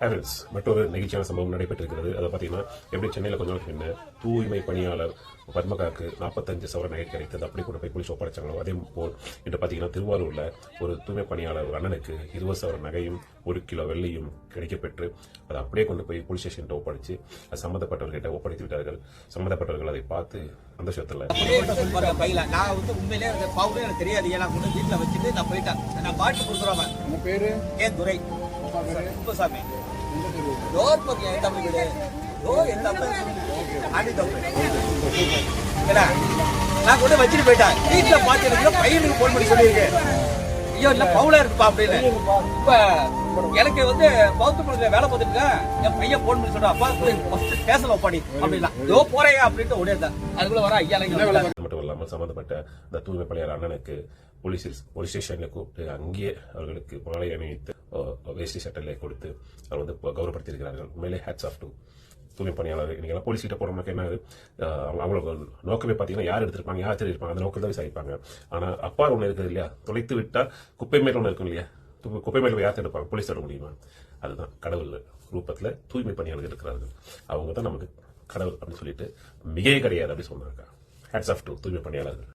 Friends, மற்றொரு நெகிழ்ச்சியான சம்பவம் நடைபெற்றிருக்கிறது. அதை பார்த்தீங்கன்னா எப்படி சென்னையில் கொஞ்ச நாள் பின்ன தூய்மை பணியாளர் பத்மகாக்கு 45 சவர நகை கிடைத்தது, அப்படி கூட போய் போலீஸ் ஒப்படைச்சாங்களோ அதே போல் இன்று பார்த்தீங்கன்னா திருவாரூர்ல ஒரு தூய்மை பணியாளர் ஒரு அண்ணனுக்கு 20 சவர நகையும் 1 கிலோ வெள்ளியும் கிடைக்கப்பெற்று அதை அப்படியே கொண்டு போய் போலீஸ் ஸ்டேஷன் ஒப்படைச்சு அது சம்பந்தப்பட்டவர்கிட்ட ஒப்படைத்து விட்டார்கள். சம்பந்தப்பட்டவர்கள் அதை பார்த்து சந்தோஷத்துல நான் வந்து உண்மையிலே எனக்கு தெரியாது, ஏன்னா கொண்டு வீட்டில் வச்சுட்டு நான் போயிட்டேன். நான் பாட்டு கொடுத்துருவேன். உங்க பேரு? ஏன் துரை குப்பசாமி நான் கூட வச்சுட்டு போயிட்டேன். வீட்டுல பாத்து பையனுக்கு போன் பண்ணி சொல்லியிருக்கேன், ஐயோ இல்ல பவுலா இருக்குப்பா அப்படின்னு. இப்ப எனக்கு வந்து பௌத்தமொழியில வேலை பார்த்துட்டு என் பையன் போன் பண்ணி சொல்றான், அப்பா பேசல ஒப்பாடி அப்படின்னா ஏதோ போறையா அப்படின்ட்டு ஓடிதான். அதுக்குள்ள வர ஐயா மட்டும் இல்லாமல் சம்பந்தப்பட்ட இந்த தூய்மை பணியாளர் அண்ணனுக்கு போலீஸ் ஸ்டேஷன்ல கூப்பிட்டு அங்கேயே அவர்களுக்கு மாலை அணிவித்து வேஷ்டி சட்டலை கொடுத்து அவர் வந்து கௌரவப்படுத்தியிருக்கிறார்கள். உண்மையிலே ஹேட்ஸ் ஆஃப் டு தூய்மை பணியாளர். நீங்க போலீஸ் கிட்ட போறோம்னா என்ன அவங்களுக்கு நோக்கமே பாத்தீங்கன்னா யார் எடுத்திருப்பாங்க, யார் தெரிவிப்பாங்க, அந்த நோக்கம் தான் விசாரிப்பாங்க. ஆனா அப்பா ஒண்ணு இருக்குது இல்லையா, தொலைத்து விட்டா குப்பை மேல ஒண்ணு இருக்கும் இல்லையா, குப்பை மேல யார் எடுப்பாங்க, போலீஸ் தர முடியுமா? அதுதான் கடவுள் ரூபத்துல தூய்மை பணியாளர்கள் இருக்கிறார்கள். அவங்க தான் நமக்கு கடவுள் அப்படின்னு சொல்லிட்டு மிகையே கிடையாது அப்படி சொன்னாங்க. ஹேட்ஸ் ஆஃப் டு தூய்மை பணியாளர்கள்.